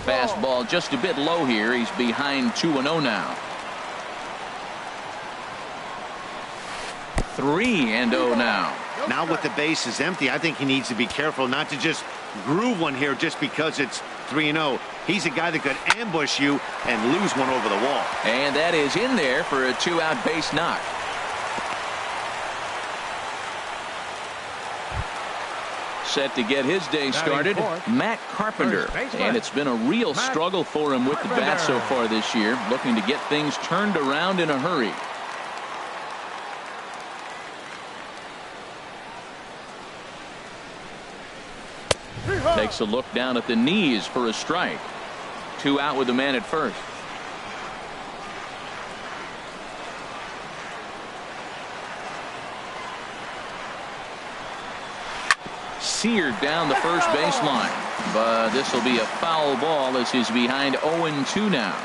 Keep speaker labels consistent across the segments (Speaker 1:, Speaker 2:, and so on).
Speaker 1: Fastball just a bit low here. He's behind 2-0 now. 3-0 now.
Speaker 2: Now with the bases empty, I think he needs to be careful not to just groove one here just because it's 3-0. He's a guy that could ambush you and lose one over the wall.
Speaker 1: And that is in there for a 2-out base knock. Set to get his day started, Matt Carpenter. And it's been a real struggle for him with the bat so far this year, looking to get things turned around in a hurry. Takes a look down at the knees for a strike. 2 out with the man at first. Seared down the first baseline, but this will be a foul ball as he's behind 0-2 now.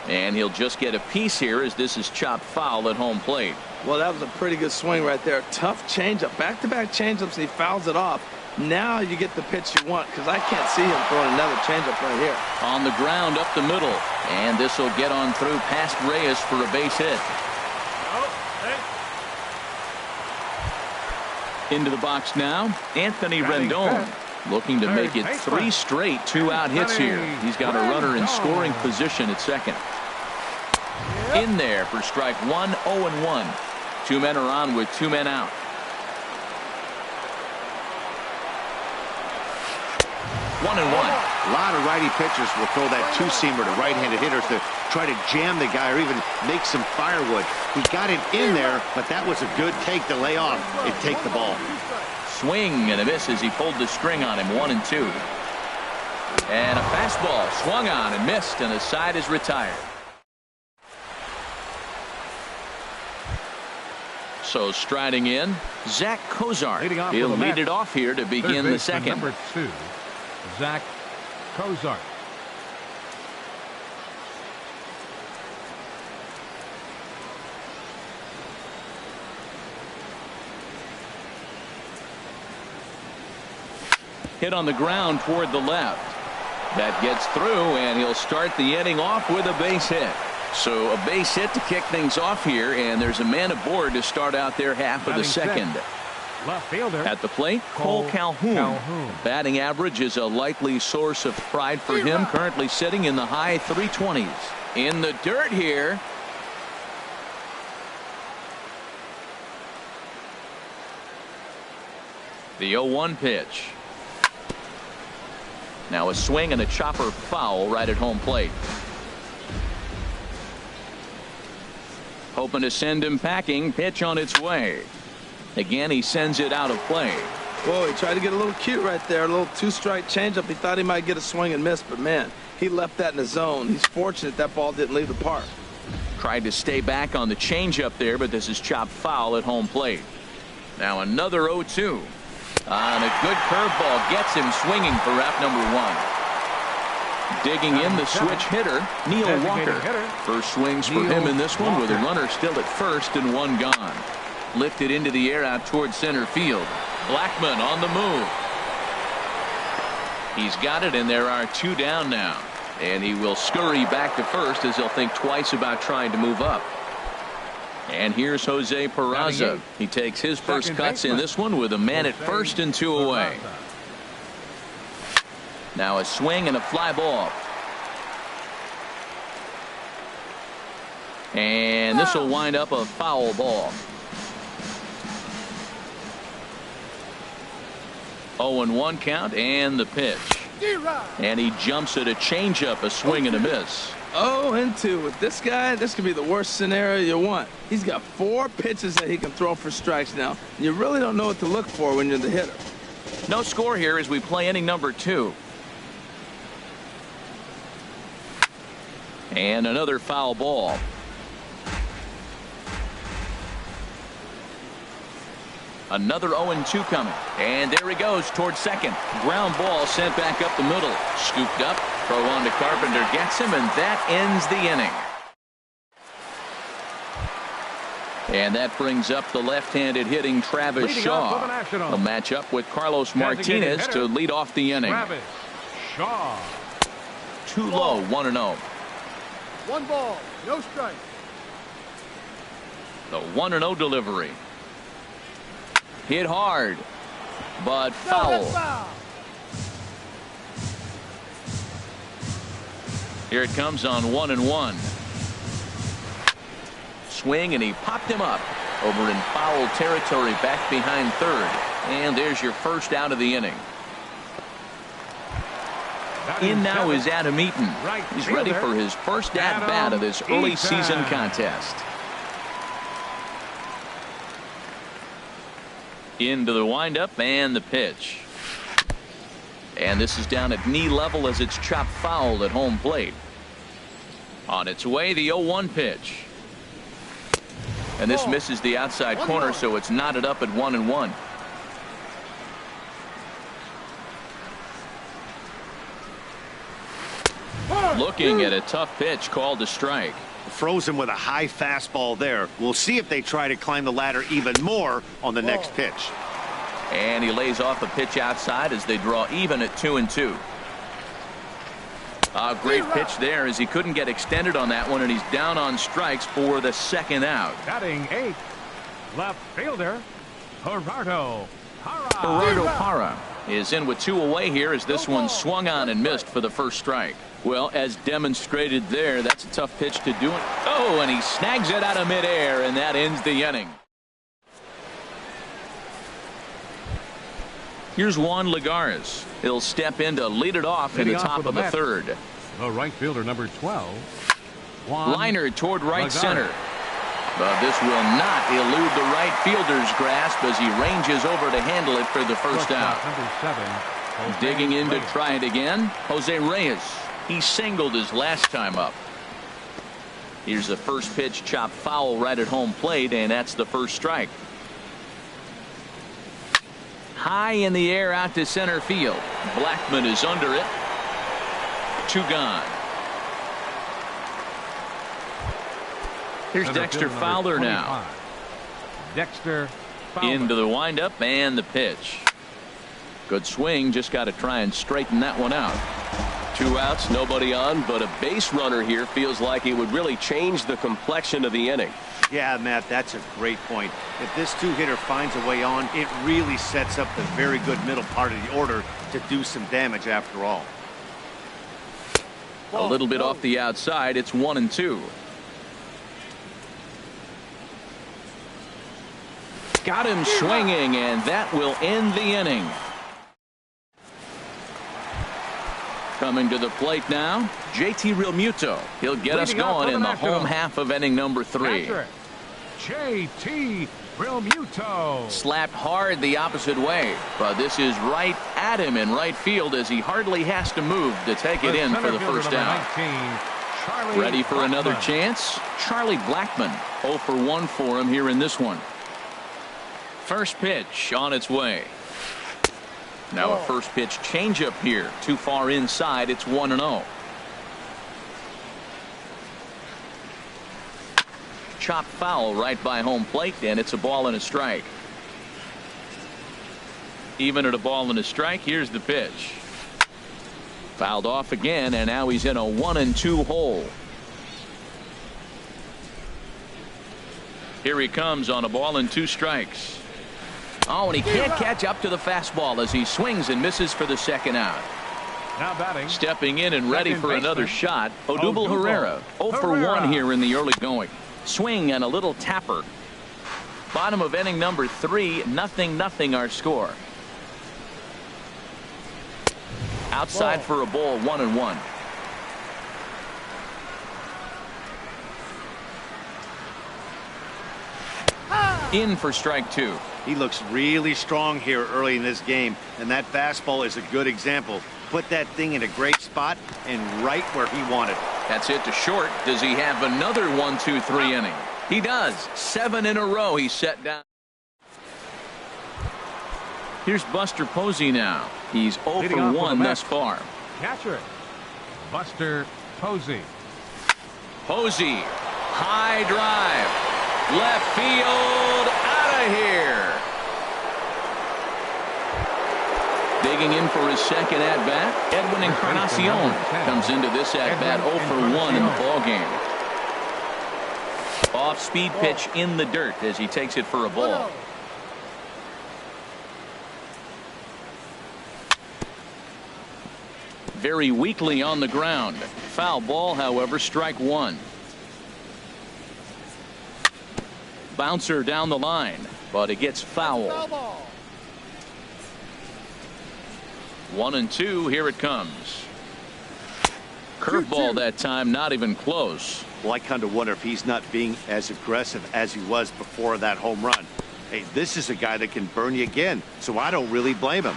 Speaker 1: And he'll just get a piece here as this is chopped foul at home plate.
Speaker 3: Well, that was a pretty good swing right there. Tough changeup, back-to-back changeups, and he fouls it off. Now you get the pitch you want, because I can't see him throwing another changeup right here.
Speaker 1: On the ground up the middle, and this will get on through past Reyes for a base hit. Into the box now, Anthony Rendon, looking to make it 3 straight 2-out hits here. He's got a runner in scoring position at second. In there for strike 1, 0-1. 2 men are on with 2 men out. One and one.
Speaker 2: A lot of righty pitchers will throw that two-seamer to right-handed hitters to try to jam the guy or even make some firewood. He got it in there, but that was a good take to lay off and take the ball.
Speaker 1: Swing and a miss as he pulled the string on him. 1 and 2. And a fastball swung on and missed, and the side is retired. So striding in, Zach Cozart. He'll lead it off here to begin the second.
Speaker 4: Number 2, Zach Cozart.
Speaker 1: Hit on the ground toward the left. That gets through, and he'll start the inning off with a base hit. So a base hit to kick things off here, and there's a man aboard to start out their half of the second.
Speaker 4: Left fielder
Speaker 1: at the plate, Cole Calhoun. Batting average is a likely source of pride for him, currently sitting in the high 320s. In the dirt here. The 0-1 pitch. Now a swing and a chopper foul right at home plate. Hoping to send him packing. Pitch on its way. Again, he sends it out of play.
Speaker 3: Whoa, he tried to get a little cute right there. A little 2-strike changeup. He thought he might get a swing and miss, but man, he left that in the zone. He's fortunate that ball didn't leave the park.
Speaker 1: Tried to stay back on the changeup there, but this is chopped foul at home plate. Now another 0-2. And a good curveball gets him swinging for rap number 1. Digging in the switch hitter, Neil Walker. First swings for him in this one with a runner still at first and 1 gone. Lifted into the air out towards center field. Blackman on the move. He's got it, and there are 2 down now. And he will scurry back to first as he'll think twice about trying to move up. And here's Jose Peraza. He takes his first cuts in this one with a man at first and 2 away. Now a swing and a fly ball. And this will wind up a foul ball. 0-1 count and the pitch. And he jumps at a changeup, a swing and a miss.
Speaker 3: 0-2 with this guy. This could be the worst scenario you want. He's got 4 pitches that he can throw for strikes now. You really don't know what to look for when you're the hitter.
Speaker 1: No score here as we play inning number 2. And another foul ball. Another 0-2 coming. And there he goes towards second. Ground ball sent back up the middle. Scooped up. Throw on to Carpenter gets him, and that ends the inning. And that brings up the left-handed hitting Travis Shaw. He'll match up with Carlos Martinez to lead off the inning.
Speaker 4: Travis Shaw.
Speaker 1: Too low, 1-0.
Speaker 5: 1 ball, no strike.
Speaker 1: The 1-0 delivery. Hit hard, but foul. Here it comes on 1-1. Swing, and he popped him up over in foul territory back behind third. And there's your first out of the inning. In now is Adam Eaton. He's ready for his first at-bat of this early season contest. Into the windup and the pitch. And this is down at knee level as it's chopped foul at home plate. On its way, the 0-1 pitch. And this misses the outside corner, so it's knotted up at 1-1. Looking at a tough pitch called a strike.
Speaker 2: Froze him with a high fastball there. We'll see if they try to climb the ladder even more on the next pitch.
Speaker 1: And he lays off a pitch outside as they draw even at 2-2. A great pitch there as he couldn't get extended on that one, and he's down on strikes for the second out.
Speaker 4: Batting 8th, left fielder Gerardo Parra.
Speaker 1: Gerardo Parra is in with 2 away here as this one swung on and missed for the first strike. Well, as demonstrated there, that's a tough pitch to do it. Oh, and he snags it out of midair, and that ends the inning. Here's Juan Lagares. He'll step in to lead it off in the top of the third.
Speaker 4: The right fielder, number 12.
Speaker 1: Liner toward right center. But this will not elude the right fielder's grasp as he ranges over to handle it for the first out.
Speaker 4: Number 7.
Speaker 1: Digging in to try it again, Jose Reyes. He singled his last time up. Here's the first pitch chopped foul right at home plate, and that's the first strike. High in the air out to center field. Blackman is under it. 2 gone. Here's Dexter Fowler now.
Speaker 4: Dexter Fowler.
Speaker 1: Into the windup and the pitch. Good swing. Just got to try and straighten that one out. 2 outs, nobody on, but a base runner here feels like it would really change the complexion of the inning.
Speaker 2: Yeah, Matt, that's a great point. If this 2-hitter finds a way on, it really sets up the very good middle part of the order to do some damage after all.
Speaker 1: A little bit off the outside. It's 1-2. Got him swinging, and that will end the inning. Coming to the plate now, JT Realmuto. He'll get us going in the home half of inning number 3.
Speaker 4: JT Realmuto.
Speaker 1: Slapped hard the opposite way, but this is right at him in right field as he hardly has to move to take it in for the first out. Ready for another chance? Charlie Blackman. 0 for 1 for him here in this one. First pitch on its way. Now a first pitch changeup here. Too far inside. It's 1-0. Chopped foul right by home plate, and it's a ball and a strike. Even at a ball and a strike, here's the pitch. Fouled off again, and now he's in a 1-2 hole. Here he comes on a ball and 2 strikes. Oh, and he can't catch up to the fastball as he swings and misses for the second out.
Speaker 4: Now batting.
Speaker 1: Stepping in and ready for another shot, Odubel Herrera. 0 for 1 here in the early going. Swing and a little tapper. Bottom of inning number 3, 0-0 our score. Outside for a ball, 1-1. In for strike 2.
Speaker 2: He looks really strong here early in this game, and that fastball is a good example. Put that thing in a great spot and right where he wanted.
Speaker 1: That's it to short. Does he have another 1-2-3 inning? He does. 7 in a row he's set down. Here's Buster Posey now. He's 0 for 1 thus far.
Speaker 4: Catcher, Buster Posey.
Speaker 1: Posey, high drive. Left field, out of here. Digging in for his second at-bat, Edwin Encarnacion comes into this at-bat 0 for 1 in the ballgame. Off-speed pitch in the dirt as he takes it for a ball. Very weakly on the ground. Foul ball, however, strike one. Bouncer down the line, but it gets foul. 1-2, here it comes. Curveball that time, not even close.
Speaker 2: Well, I kind of wonder if he's not being as aggressive as he was before that home run. Hey, this is a guy that can burn you again, so I don't really blame him.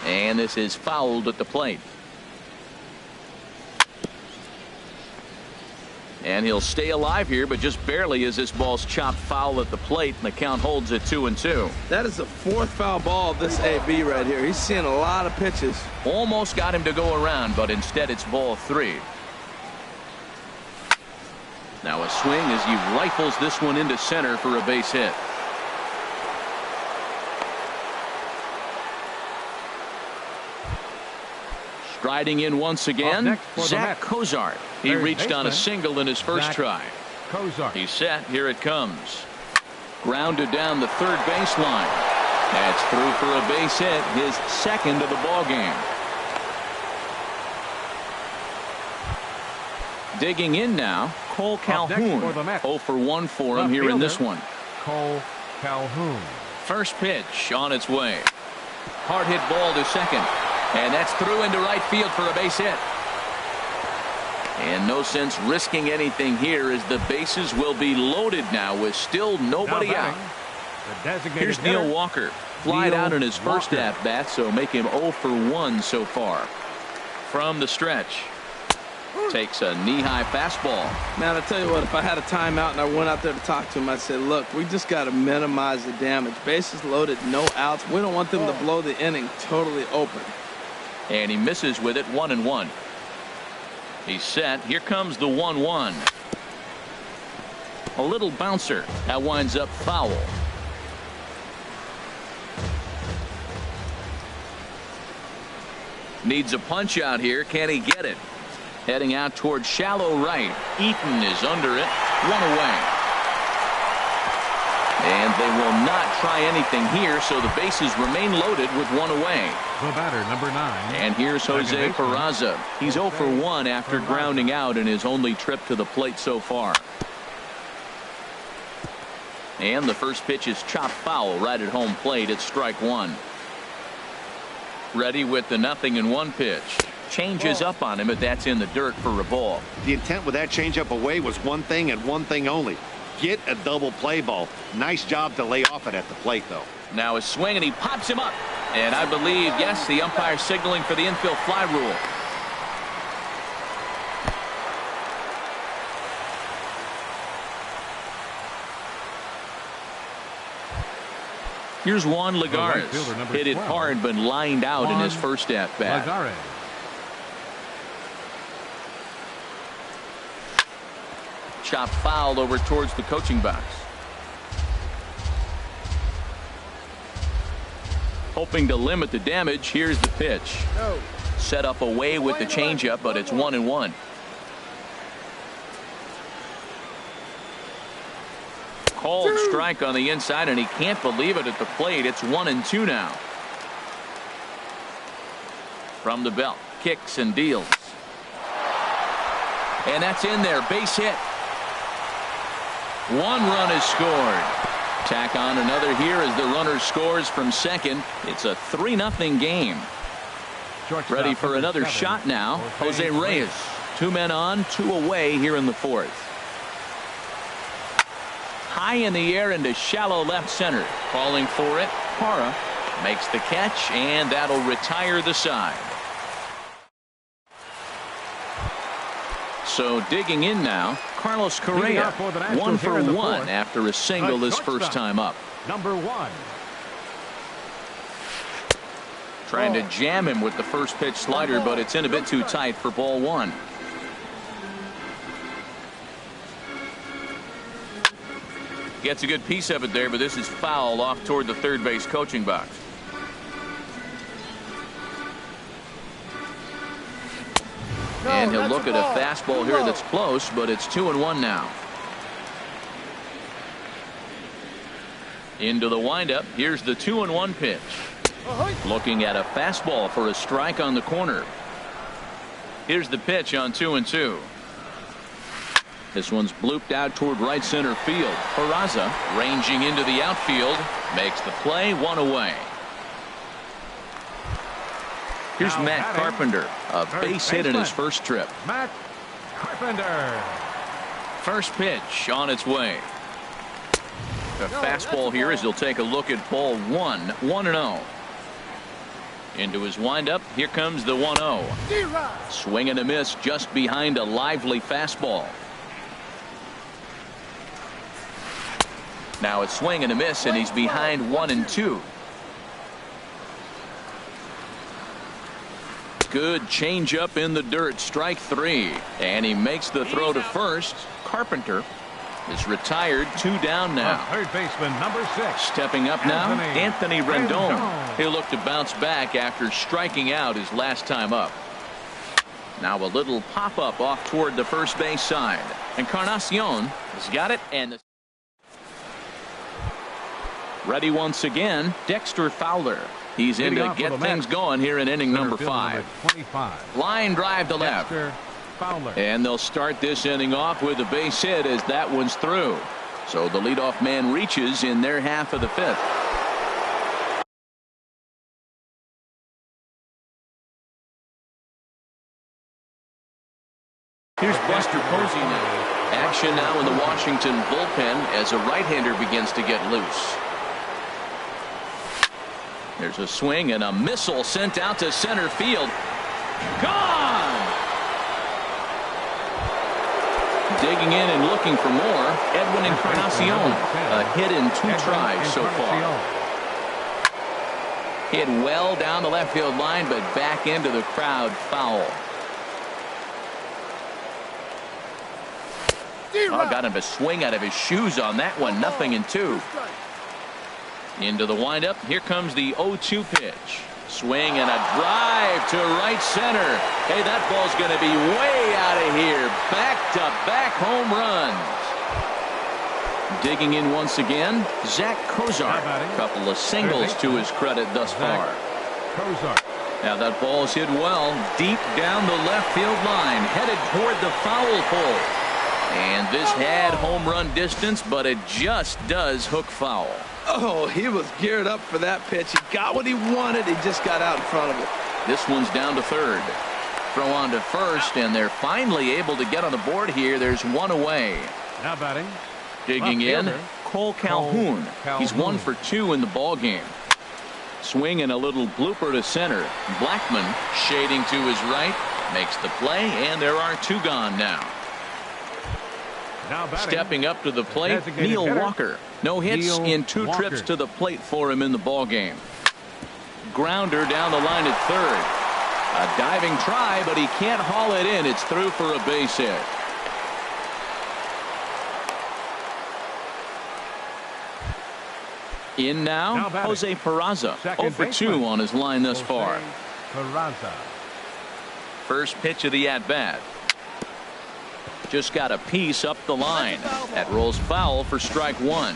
Speaker 1: And this is fouled at the plate. And he'll stay alive here, but just barely as this ball's chopped foul at the plate, and the count holds at 2-2.
Speaker 3: That is the fourth foul ball of this AB right here. He's seeing a lot of pitches.
Speaker 1: Almost got him to go around, but instead it's ball 3. Now a swing as he rifles this one into center for a base hit. Striding in once again, Zach Cozart. He reached on a single in his first try. He's set. Here it comes. Grounded down the third baseline. That's through for a base hit, his second of the ball game. Digging in now, Cole Calhoun. 0 for 1 for him here in this one.
Speaker 4: Cole Calhoun.
Speaker 1: First pitch on its way. Hard hit ball to second. And that's through into right field for a base hit. And no sense risking anything here as the bases will be loaded now with still nobody out. Here's Neil Walker. Flied out in his first at-bat, so make him 0 for 1 so far. From the stretch. Takes a knee-high fastball.
Speaker 3: Man, I tell you what, if I had a timeout and I went out there to talk to him, I'd say, look, we just got to minimize the damage. Bases loaded, no outs. We don't want them to blow the inning totally open.
Speaker 1: And he misses with it, 1-1. He's set. Here comes the 1-1. A little bouncer. That winds up foul. Needs a punch out here. Can he get it? Heading out towards shallow right. Eaton is under it. 1 away. And they will not try anything here, so the bases remain loaded with 1 away.
Speaker 4: The batter, number 9.
Speaker 1: And here's Jose Peraza. He's 0 for 1 after grounding out in his only trip to the plate so far. And the first pitch is chopped foul right at home plate. It's strike 1. Ready with the 0-1 pitch. Changes up on him, but that's in the dirt for a ball.
Speaker 2: The intent with that changeup away was one thing and one thing only. Get a double play ball. Nice job to lay off it at the plate, though.
Speaker 1: Now a swing, and he pops him up. And I believe, yes, the umpire signaling for the infield fly rule. Here's Juan Lagares. Hit it hard, but lined out in his first at-bat. Chopped foul over towards the coaching box. Hoping to limit the damage. Here's the pitch. Set up away with the changeup, but it's 1-1. Called strike on the inside, and he can't believe it at the plate. It's 1-2 now. From the belt, kicks and deals. And that's in there. Base hit. 1 run is scored. Tack on another here as the runner scores from second. It's a 3-0 game. Ready for another shot now. Jose Reyes. 2 men on, 2 away here in the 4th. High in the air into shallow left center. Falling for it. Parra makes the catch, and that'll retire the side. So digging in now, Carlos Correa, 1 for 1 after a single his first time up.
Speaker 4: Number 1.
Speaker 1: Trying to jam him with the first pitch slider, but it's in a bit too tight for ball 1. Gets a good piece of it there, but this is foul off toward the third base coaching box. And he'll look at a fastball here that's close, but it's 2-1 now. Into the windup. Here's the 2-1 pitch. Looking at a fastball for a strike on the corner. Here's the pitch on 2-2. This one's blooped out toward right center field. Peraza ranging into the outfield makes the play, 1 away. Here's
Speaker 4: Now
Speaker 1: Matt Carpenter, a base hit in his first trip.
Speaker 4: Matt Carpenter.
Speaker 1: First pitch on its way. A fastball here as he'll take a look at ball 1, 1-0. Into his windup. Here comes the 1-0. Swing and a miss just behind a lively fastball. Now a swing and a miss, and he's behind 1-2. Good changeup in the dirt, strike 3. And he makes the throw to first. Carpenter is retired, 2 down now.
Speaker 4: Third baseman, number 6.
Speaker 1: Stepping up now, Anthony Rendon. He'll look to bounce back after striking out his last time up. Now a little pop-up off toward the first base side. Encarnacion has got it, and ready once again, Dexter Fowler. He's in to get things going here in inning number 5.
Speaker 4: 25.
Speaker 1: Line drive to left.
Speaker 4: Fowler.
Speaker 1: And they'll start this inning off with a base hit as that one's through. So the leadoff man reaches in their half of the 5th. Here's Buster Posey now. Action now in the Washington bullpen as a right-hander begins to get loose. There's a swing and a missile sent out to center field. Gone! Digging in and looking for more, Edwin Encarnacion. A hit in 2 tries so far. Hit well down the left field line, but back into the crowd, foul. Oh, got him to swing out of his shoes on that one. 0-2. Into the windup. Here comes the 0-2 pitch. Swing and a drive to right center. Hey, that ball's going to be way out of here. Back-to-back home runs. Digging in once again, Zach Kozar. A couple of singles to his credit thus far.
Speaker 4: Kozar.
Speaker 1: Now that ball's hit well deep down the left field line, headed toward the foul pole. And this had home run distance, but it just does hook foul.
Speaker 3: Oh, he was geared up for that pitch. He got what he wanted. He just got out in front of it.
Speaker 1: This one's down to third. Throw on to first, and they're finally able to get on the board here. There's 1 away.
Speaker 4: Now batting.
Speaker 1: Digging in, Cole Calhoun. He's 1 for 2 in the ball game. Swing and a little blooper to center. Blackman shading to his right. Makes the play, and there are 2 gone now. Stepping up to the plate, Neil Walker. No hits in 2 trips to the plate for him in the ball game. Grounder down the line at third. A diving try, but he can't haul it in. It's through for a base hit. In now Jose Peraza. 0 for 2 on his line thus far.
Speaker 4: Peraza.
Speaker 1: First pitch of the at-bat. Just got a piece up the line. That rolls foul for strike 1.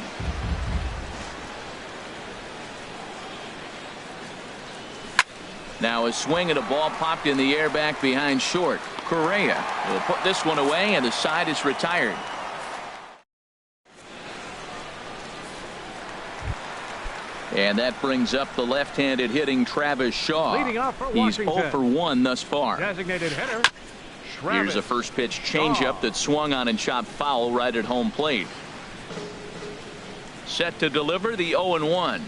Speaker 1: Now a swing and a ball popped in the air back behind short. Correa will put this one away, and the side is retired. And that brings up the left-handed hitting Travis Shaw. He's 0 for 1 thus far.
Speaker 4: Designated hitter.
Speaker 1: Here's a first pitch changeup that swung on and chopped foul right at home plate. Set to deliver the 0-1.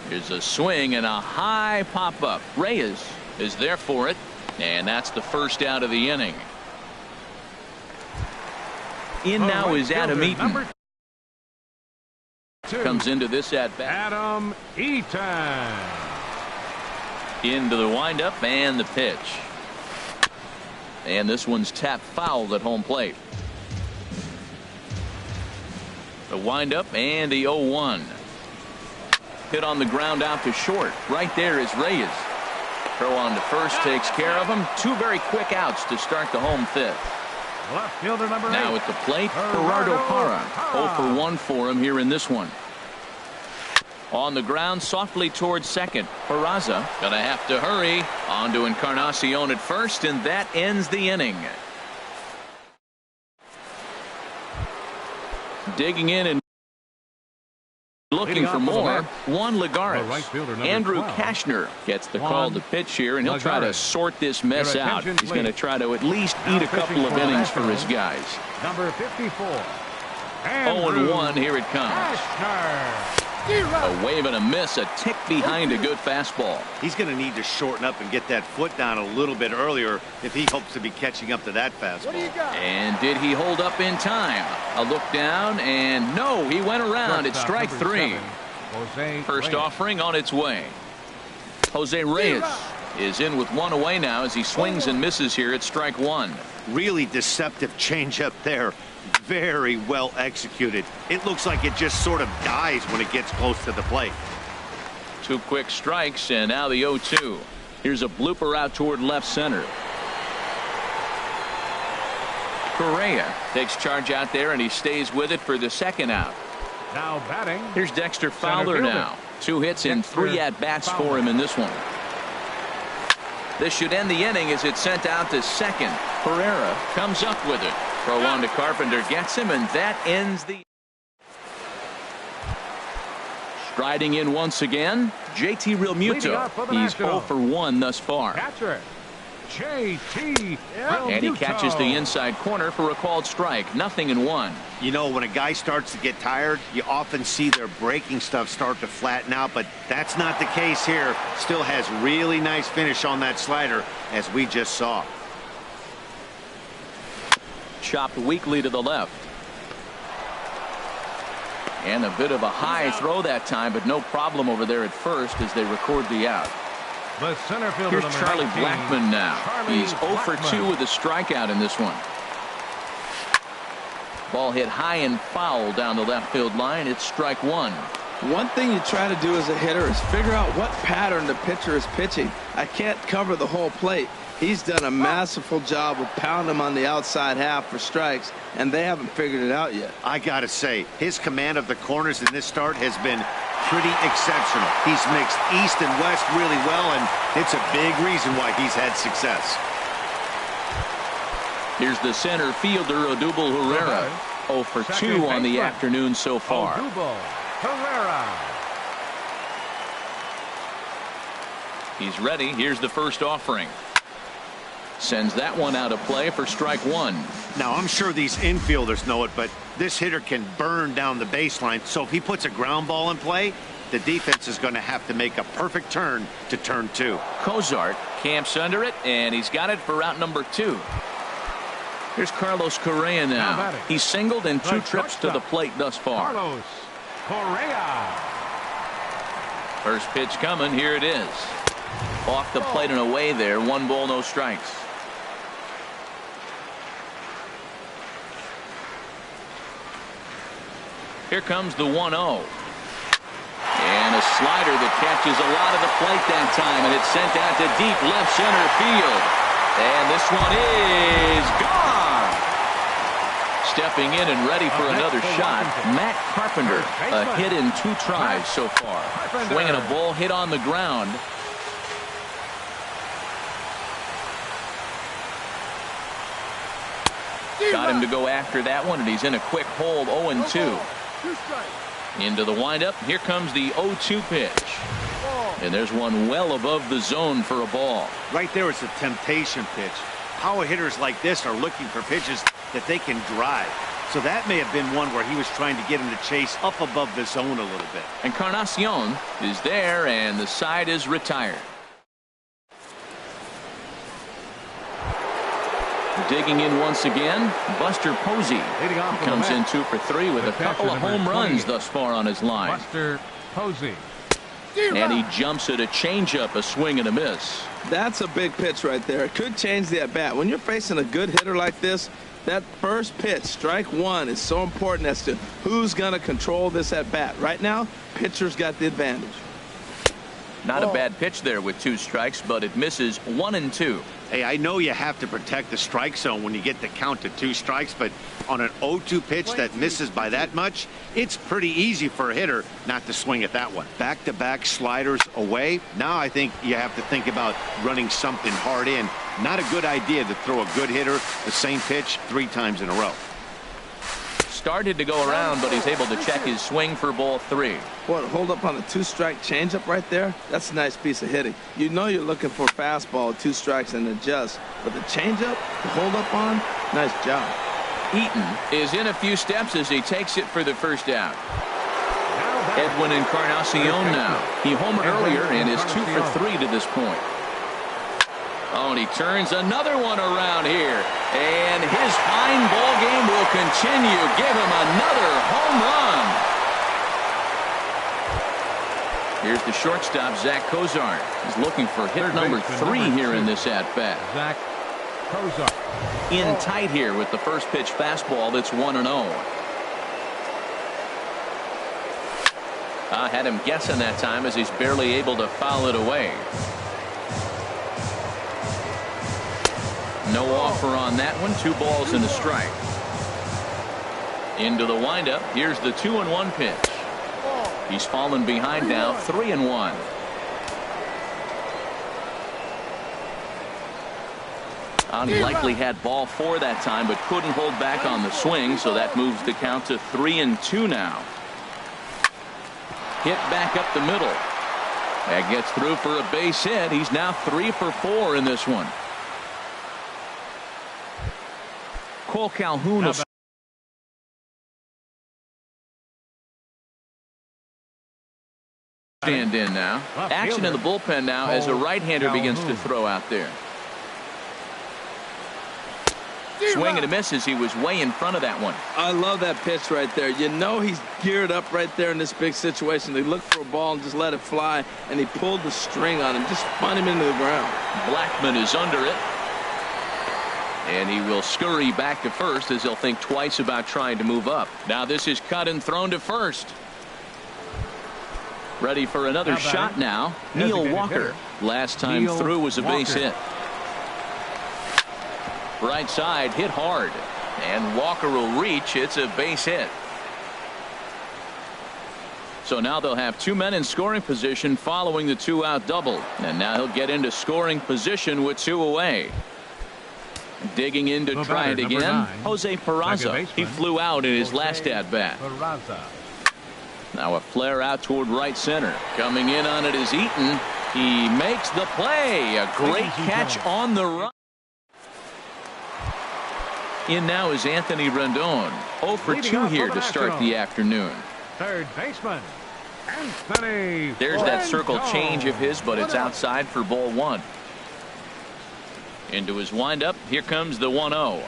Speaker 1: Here's a swing and a high pop-up. Reyes is there for it, and that's the first out of the inning. In now is Adam Eaton. Comes into this at-bat.
Speaker 4: Adam Eaton.
Speaker 1: Into the windup and the pitch. And this one's tapped foul at home plate. The windup and the 0-1. Hit on the ground out to short. Right there is Reyes. Throw on to first takes care of him. Two very quick outs to start the home fifth.
Speaker 4: Left fielder number 8.
Speaker 1: Now at the plate, Gerardo Parra. 0 for 1 for him here in this one. On the ground, softly towards second. Peraza gonna have to hurry. On to Encarnacion at first, and that ends the inning. Digging in and looking for more. Juan Lagares. Andrew Kashner gets the call to pitch here, and he'll try to sort this mess out. He's going to try to at least eat a couple of innings for his guys.
Speaker 4: Number 54.
Speaker 1: 0-1, here it comes. A wave and a miss, a tick behind a good fastball.
Speaker 2: He's going to need to shorten up and get that foot down a little bit earlier if he hopes to be catching up to that fastball.
Speaker 1: And did he hold up in time? A look down, and no, he went around. It's strike 3. First offering on its way. Jose Reyes is in with 1 away now as he swings and misses here at strike 1.
Speaker 2: Really deceptive changeup there. Very well executed. It looks like it just sort of dies when it gets close to the plate.
Speaker 1: 2 quick strikes, and now the 0-2. Here's a blooper out toward left center. Correa takes charge out there, and he stays with it for the second out.
Speaker 4: Now batting.
Speaker 1: Here's Dexter Fowler now. 2 hits and 3 at-bats for him in this one. This should end the inning as it's sent out to second. Pereira comes up with it. Throw on to Carpenter, gets him, and that ends the. Striding in once again, JT Realmuto. He's 0 for 1 thus far.
Speaker 4: Catcher, JT Realmuto.
Speaker 1: And he catches the inside corner for a called strike. 0-1.
Speaker 2: You know, when a guy starts to get tired, you often see their breaking stuff start to flatten out, but that's not the case here. Still has really nice finish on that slider, as we just saw.
Speaker 1: Chopped weakly to the left. And a bit of a high throw that time, but no problem over there at first as they record the out.
Speaker 4: The center fielder.
Speaker 1: Here's Charlie Blackmon now. He's 0 for 2 with a strikeout in this one. Ball hit high and foul down the left field line. It's strike 1.
Speaker 3: One thing you try to do as a hitter is figure out what pattern the pitcher is pitching. I can't cover the whole plate. He's done a masterful job of pounding him on the outside half for strikes, and they haven't figured it out yet.
Speaker 2: I got to say, his command of the corners in this start has been pretty exceptional. He's mixed east and west really well, and it's a big reason why he's had success.
Speaker 1: Here's the center fielder, Odubel Herrera. 0 for 2 on the afternoon so far.
Speaker 4: Odubel Herrera.
Speaker 1: He's ready. Here's the first offering. Sends that one out of play for strike 1.
Speaker 2: Now, I'm sure these infielders know it, but this hitter can burn down the baseline. So if he puts a ground ball in play, the defense is going to have to make a perfect turn to turn 2.
Speaker 1: Cozart camps under it, and he's got it for out number 2. Here's Carlos Correa now. He's singled in 2 trips to the plate thus far.
Speaker 4: Carlos Correa.
Speaker 1: First pitch coming. Here it is. Off the plate and away there. 1 ball, no strikes. Here comes the 1-0. And a slider that catches a lot of the plate that time, and it's sent out to deep left center field. And this one is gone. Stepping in and ready for another shot, Matt Carpenter. A hit in 2 tries so far. Swinging a ball hit on the ground. Got him to go after that one, and he's in a quick hold. 0-2. Into the windup. Here comes the 0-2 pitch. And there's one well above the zone for a ball.
Speaker 2: Right there is a temptation pitch. Power hitters like this are looking for pitches that they can drive. So that may have been one where he was trying to get him to chase up above the zone a little bit.
Speaker 1: Encarnacion is there, and the side is retired. Digging in once again, Buster Posey. He comes in 2 for 3 with a couple of home runs thus far on his line.
Speaker 4: Buster Posey.
Speaker 1: And he jumps at a changeup, a swing and a miss.
Speaker 3: That's a big pitch right there. It could change the at-bat. When you're facing a good hitter like this, That first pitch, strike one, is so important as to who's going to control this at bat. Right now, pitcher's got the advantage.
Speaker 1: Not a bad pitch there with 2 strikes, but it misses 1-2.
Speaker 2: Hey, I know you have to protect the strike zone when you get the count to 2 strikes, but on an 0-2 pitch that misses by that much, it's pretty easy for a hitter not to swing at that one. Back-to-back sliders away. Now I think you have to think about running something hard in. Not a good idea to throw a good hitter the same pitch 3 times in a row.
Speaker 1: Started to go around, but he's able to check his swing for ball 3.
Speaker 3: What, hold up on a 2-strike changeup right there? That's a nice piece of hitting. You know you're looking for fastball, 2 strikes and adjust. But the changeup, to hold up on, nice job.
Speaker 1: Eaton is in a few steps as he takes it for the first out. Edwin Encarnacion now. He homered earlier and is 2 for 3 to this point. Oh, and he turns another one around here. And his fine ball game will continue. Give him another home run. Here's the shortstop, Zach Cozart. He's looking for hit number 3 here in this at-bat.
Speaker 4: Zach Cozart.
Speaker 1: In tight here with the first pitch fastball that's 1-0. I had him guessing that time as he's barely able to foul it away. No offer on that one. 2 balls and a strike. Into the windup. Here's the 2-1 pitch. He's fallen behind now, 3-1. He likely had ball 4 that time, but couldn't hold back on the swing, so that moves the count to 3-2 now. Hit back up the middle. That gets through for a base hit. He's now 3 for 4 in this one. Cole Calhoun will stand in now. Action in the bullpen now as a right-hander begins to throw out there. Swing and a miss as he was way in front of that one.
Speaker 3: I love that pitch right there. You know he's geared up right there in this big situation. They look for a ball and just let it fly, and he pulled the string on him, just spun him into the ground.
Speaker 1: Blackman is under it. And he will scurry back to first as he'll think twice about trying to move up. Now this is cut and thrown to first. Ready for another shot now. Neil Walker. Last time through was a base hit. Right side hit hard. And Walker will reach. It's a base hit. So now they'll have 2 men in scoring position following the 2-out double. And now he'll get into scoring position with 2 away. Digging in to try it again, Jose Peraza. He flew out in his last at-bat. Now a flare out toward right center. Coming in on it is Eaton. He makes the play. A great catch on the run. In now is Anthony Rendon. 0 for 2 here to start the afternoon.
Speaker 4: Third baseman, Anthony.
Speaker 1: There's that circle change of his, but it's outside for ball 1. Into his windup. Here comes the 1-0.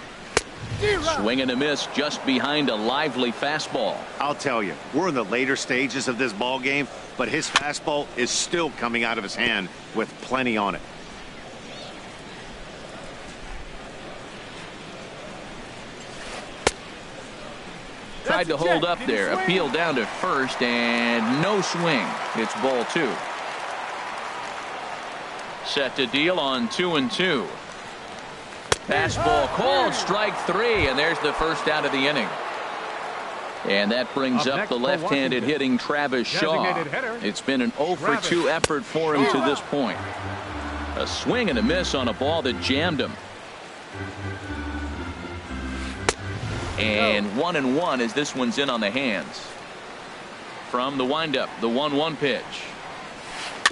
Speaker 1: Swing and a miss just behind a lively fastball.
Speaker 2: I'll tell you, we're in the later stages of this ball game, but his fastball is still coming out of his hand with plenty on it.
Speaker 1: Tried to hold up there. Appeal down to first and no swing. It's ball 2. Set to deal on 2-2. Fastball called, strike 3, and there's the first out of the inning. And that brings up the left-handed hitting Travis Shaw. It's been an 0 for 2 effort for him to this point. A swing and a miss on a ball that jammed him. And 1-1 as this one's in on the hands. From the windup, the 1-1 pitch.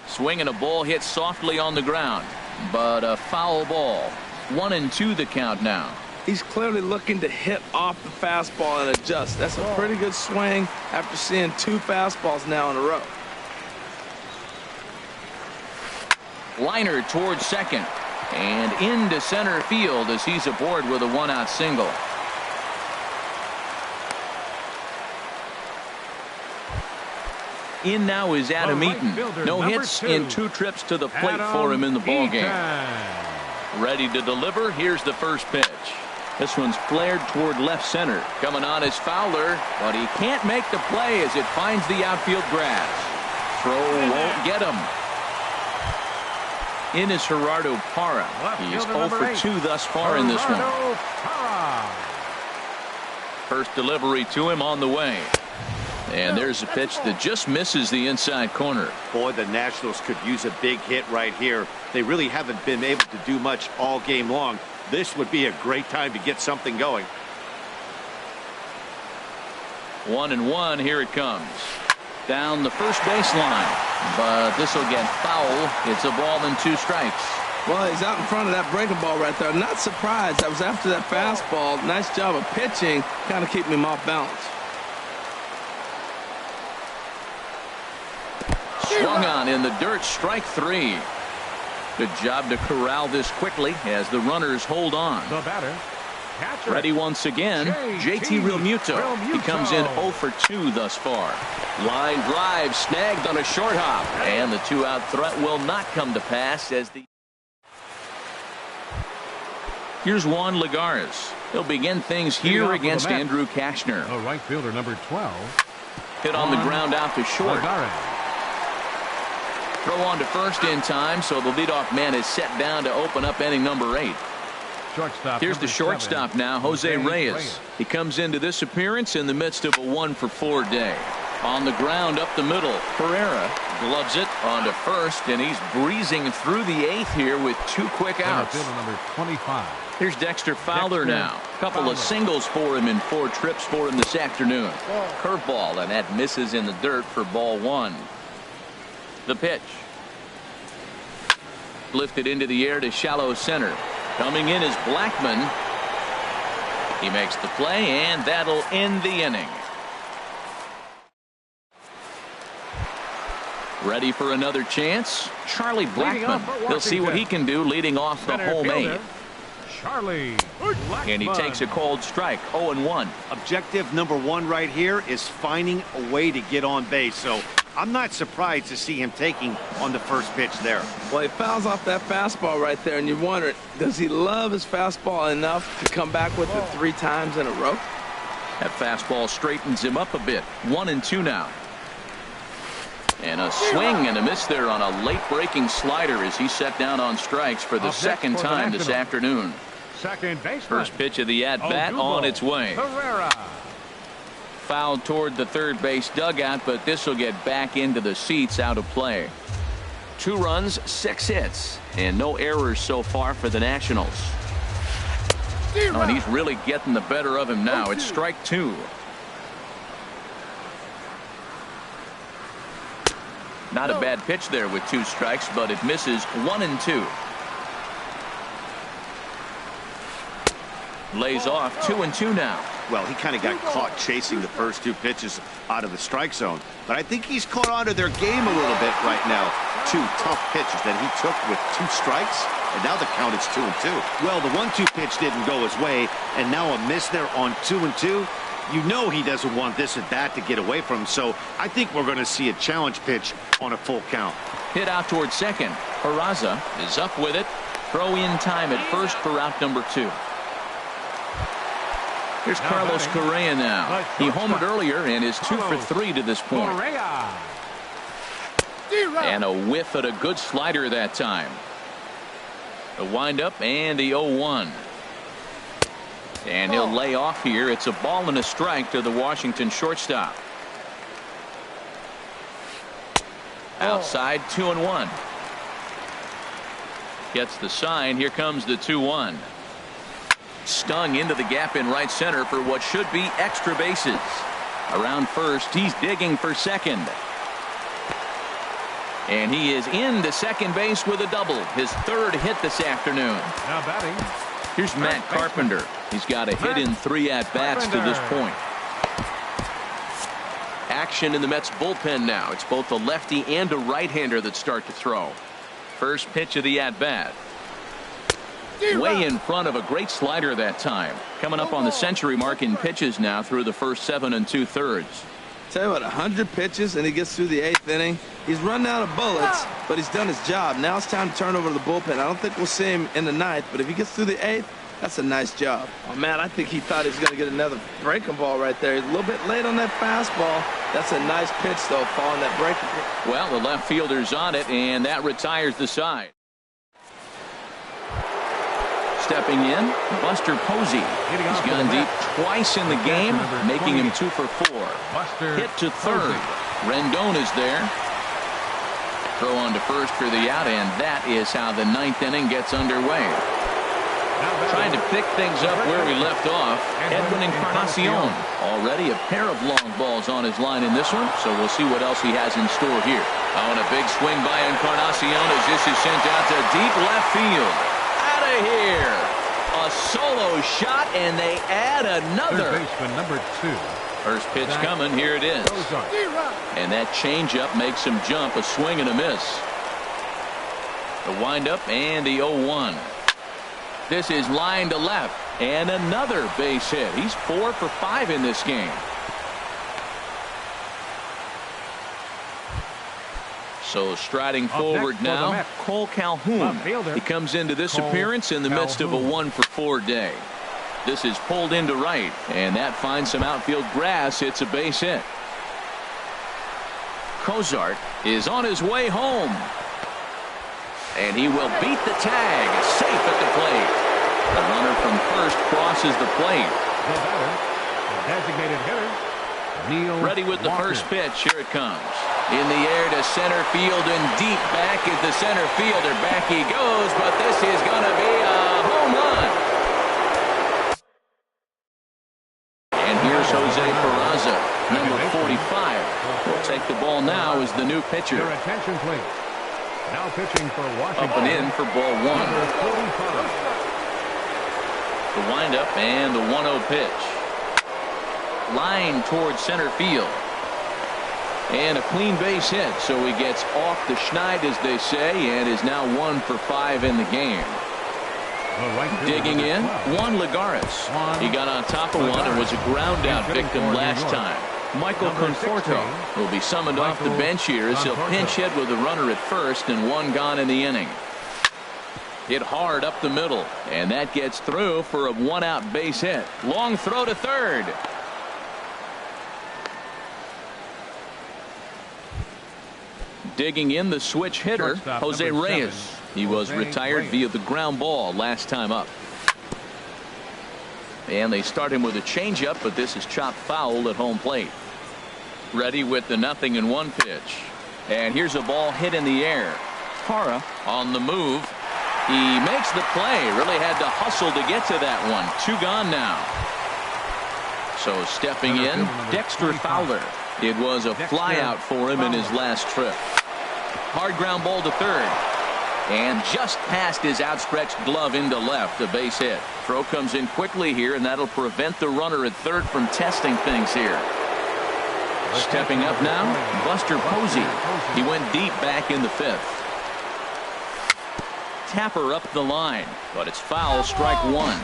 Speaker 1: Swing and a ball hit softly on the ground, but a foul ball. 1-2 the count now.
Speaker 3: He's clearly looking to hit off the fastball and adjust. That's a pretty good swing after seeing 2 fastballs now in a row.
Speaker 1: Liner towards second and into center field as he's aboard with a 1-out single. In now is Adam Eaton. No hits in 2 trips to the plate for him in the ballgame. Ready to deliver. Here's the first pitch. This one's flared toward left center. Coming on is Fowler, but he can't make the play as it finds the outfield grass. Throw won't get him. In is Gerardo Parra. He's 0 for 2 thus far in this one. First delivery to him on the way. And there's a pitch that just misses the inside corner.
Speaker 2: Boy, the Nationals could use a big hit right here. They really haven't been able to do much all game long. This would be a great time to get something going.
Speaker 1: 1-1, here it comes. Down the first baseline, but this will get foul. It's a ball and 2 strikes.
Speaker 3: Well, he's out in front of that breaking ball right there. Not surprised. I was after that fastball. Nice job of pitching, kind of keeping him off balance.
Speaker 1: Swung on in the dirt, strike 3. Good job to corral this quickly as the runners hold on.
Speaker 4: The batter, catcher.
Speaker 1: Ready once again, JT Realmuto. He comes in 0 for 2 thus far. Line drive snagged on a short hop, and the 2-out threat will not come to pass as the. Here's Juan Lagares. He'll begin things here against Andrew Kashner.
Speaker 4: The right fielder, number 12.
Speaker 1: Hit on the ground out to short.
Speaker 4: Lagares.
Speaker 1: Throw on to first in time, so the leadoff man is set down to open up inning number 8.
Speaker 4: Shortstop.
Speaker 1: Here's the shortstop now, Jose Reyes. He comes into this appearance in the midst of a 1 for 4 day. On the ground up the middle, Pereira gloves it onto first, and he's breezing through the 8th here with 2 quick outs.
Speaker 4: Number 25.
Speaker 1: Here's Dexter Fowler now. Couple of singles for him in 4 trips for him this afternoon. Curveball, and that misses in the dirt for ball 1. The pitch. Lifted into the air to shallow center. Coming in is Blackman. He makes the play, and that'll end the inning. Ready for another chance? Charlie Blackman. He'll see what he can do leading off the home 8.
Speaker 4: Charlie Blackman.
Speaker 1: And he takes a cold strike. 0-1.
Speaker 2: Objective number 1 right here is finding a way to get on base. So I'm not surprised to see him taking on the first pitch there.
Speaker 3: Well, he fouls off that fastball right there, and you wonder, does he love his fastball enough to come back with it 3 times in a row?
Speaker 1: That fastball straightens him up a bit. 1-2 now. And a swing and a miss there on a late breaking slider as he set down on strikes for the second time this afternoon.
Speaker 4: Second baseman.
Speaker 1: First pitch of the at-bat on its way.
Speaker 4: Herrera.
Speaker 1: Fouled toward the third base dugout, but this will get back into the seats, out of play. 2 runs, 6 hits, and no errors so far for the Nationals. Oh, and he's really getting the better of him now. It's strike 2. Not a bad pitch there with 2 strikes, but it misses. 1-2. Lays off. 2-2 now.
Speaker 2: Well, he kind of got caught chasing the first 2 pitches out of the strike zone. But I think he's caught on to their game a little bit right now. 2 tough pitches that he took with 2 strikes, and now the count is 2-2. Well, the 1-2 pitch didn't go his way, and now a miss there on 2-2. You know he doesn't want this at bat to get away from him, so I think we're going to see a challenge pitch on a full count.
Speaker 1: Hit out towards second. Peraza is up with it. Throw in time at first for out number 2. Here's Carlos Correa now. He homered earlier and is 2 for 3 to this point. And a whiff at a good slider that time. The windup and the 0-1. And he'll lay off here. It's a ball and a strike to the Washington shortstop. Outside, 2-1. Gets the sign. Here comes the 2-1. Stung into the gap in right center for what should be extra bases. Around first, he's digging for second. And he is into second base with a double. His 3rd hit this afternoon.
Speaker 4: Now batting.
Speaker 1: Here's Matt Carpenter. He's got a hit in 3 at-bats to this point. Action in the Mets bullpen now. It's both a lefty and a right-hander that start to throw. First pitch of the at-bat. Way in front of a great slider that time. Coming up on the century mark in pitches now through the first 7 2/3.
Speaker 3: Tell you what, 100 pitches and he gets through the 8th inning. He's run out of bullets, but he's done his job. Now it's time to turn over to the bullpen. I don't think we'll see him in the 9th, but if he gets through the 8th, That's a nice job. Oh, man, I think he thought he was going to get another breaking ball right there. He's a little bit late on that fastball. That's a nice pitch, though, following that breaking ball.
Speaker 1: Well, the left fielder's on it, and that retires the side. Stepping in, Buster Posey. He's gone deep twice in the game, making him 2 for 4. Hit to third. Rendon is there. Throw on to first for the out, and that is how the 9th inning gets underway. Trying to pick things up where we left off, Edwin Encarnacion. Already a pair of long balls on his line in this one, so we'll see what else he has in store here. Oh, and a big swing by Encarnacion as this is sent out to deep left field. Out of here. A solo shot, and they add another.
Speaker 4: Third baseman number 2.
Speaker 1: First pitch coming. Here it is. And that changeup makes him jump. A swing and a miss. The windup and the 0-1. This is line to left, and another base hit. He's 4 for 5 in this game. So striding forward now, Cole Calhoun. He comes into this appearance in the midst of a 1 for 4 day. This is pulled into right, and that finds some outfield grass. It's a base hit. Cozart is on his way home. And he will beat the tag. Safe at the plate. The runner from first crosses the plate.
Speaker 4: The batter, the designated hitter, Neil
Speaker 1: Ready with the
Speaker 4: Walker.
Speaker 1: first pitch. Here it comes. In the air to center field and deep back is the center fielder. Back he goes, but this is going to be a home run. And here's Jose Peraza, number 45. Will take the ball now as the new pitcher.
Speaker 4: Your attention, please. Now pitching for Washington.
Speaker 1: Up and in for ball 1.
Speaker 4: Number 45.
Speaker 1: The windup and the 1-0 pitch. Line towards center field. And a clean base hit, so he gets off the schneid, as they say, and is now 1 for 5 in the game. Digging in, Juan Lagares. He got on top of one and was a ground out victim last time. Michael Conforto will be summoned off the bench here as he'll pinch hit with a runner at first and 1 gone in the inning. Hit hard up the middle, and that gets through for a 1-out base hit. Long throw to third. Digging in, the switch hitter, Jose Reyes. He was retired via the ground ball last time up. And they start him with a changeup, but this is chopped foul at home plate. Ready with the 0-1 pitch. And here's a ball hit in the air. Hara on the move. He makes the play. Really had to hustle to get to that one. 2 gone now. So stepping in, Dexter Fowler. It was a fly out for him in his last trip. Hard ground ball to third. And just past his outstretched glove into left, a base hit. Throw comes in quickly here, and that'll prevent the runner at third from testing things here. Stepping up now, Buster Posey. He went deep back in the 5th. Tapper up the line, but it's foul, strike 1.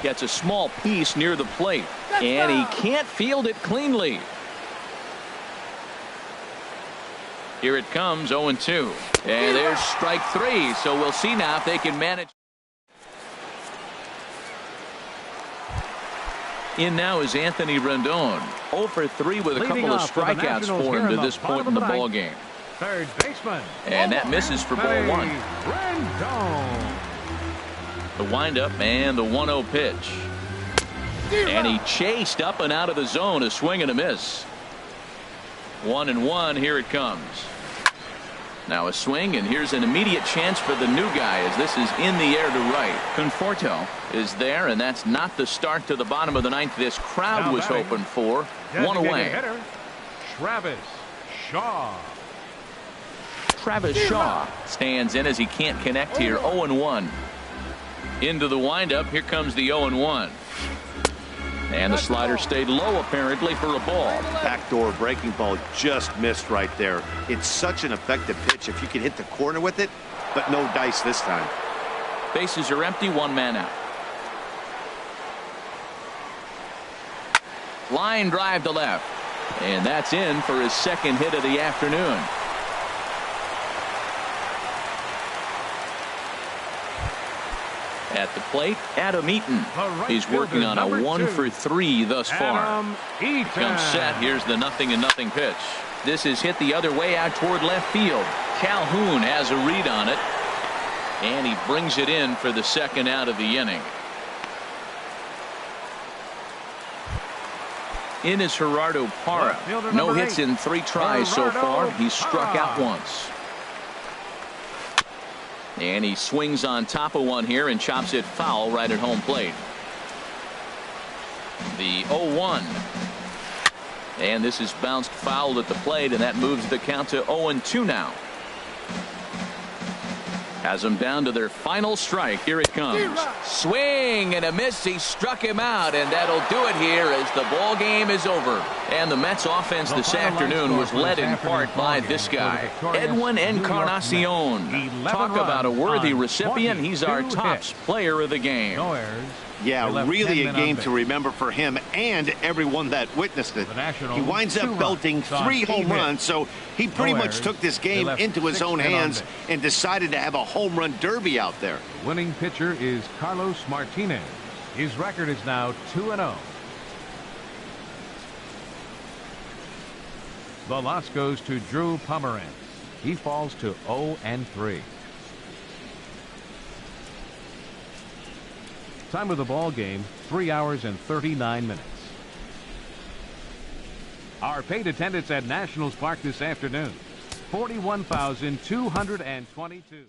Speaker 1: Gets a small piece near the plate, and he can't field it cleanly. Here it comes, 0-2. And there's strike 3, so we'll see now if they can manage. In now is Anthony Rendon, 0 for 3 with a couple of strikeouts for him to this point in the ball game.
Speaker 4: Third baseman.
Speaker 1: And that misses for ball 1.
Speaker 4: Rendon.
Speaker 1: The windup and the 1-0 pitch. And he chased up and out of the zone, a swing and a miss. 1-1, here it comes. Now a swing, and here's an immediate chance for the new guy as this is in the air to right. Conforto is there, and that's not the start to the bottom of the 9th this crowd was hoping for. 1 away.
Speaker 4: Hitter, Travis Shaw.
Speaker 1: Travis Shaw stands in as he can't connect here. 0-1. Into the windup. Here comes the 0-1. And the slider stayed low apparently for a ball.
Speaker 2: Backdoor breaking ball just missed right there. It's such an effective pitch if you can hit the corner with it, but no dice this time.
Speaker 1: Bases are empty, 1 man out. Line drive to left. And that's in for his 2nd hit of the afternoon. At the plate, Adam Eaton.
Speaker 4: right
Speaker 1: He's working
Speaker 4: fielder,
Speaker 1: on a
Speaker 4: number
Speaker 1: 1 for 3 thus far.
Speaker 4: Adam Eaton.
Speaker 1: Comes set. Here's the 0-0 pitch. This is hit the other way out toward left field. Calhoun has a read on it, and he brings it in for the second out of the inning. In is Gerardo Parra. No hits in 3 tries so far. He's struck out once. And he swings on top of one here and chops it foul right at home plate. The 0-1. And this is bounced foul at the plate, and that moves the count to 0-2 now. Has them down to their final strike. Here it comes. Swing and a miss. He struck him out, and that'll do it here as the ball game is over. And the Mets offense this afternoon was led in part by this guy, Edwin Encarnacion. Talk about a worthy recipient. He's our tops player of the game.
Speaker 2: Yeah, really a game to remember for him and everyone that witnessed it. He winds up belting 3 home runs, so he pretty much took this game into his own hands and decided to have a home run derby out there.
Speaker 4: The winning pitcher is Carlos Martinez. His record is now 2-0. The loss goes to Drew Pomeranz. He falls to 0-3. Time of the ball game, 3 hours and 39 minutes. Our paid attendance at Nationals Park this afternoon, 41,222.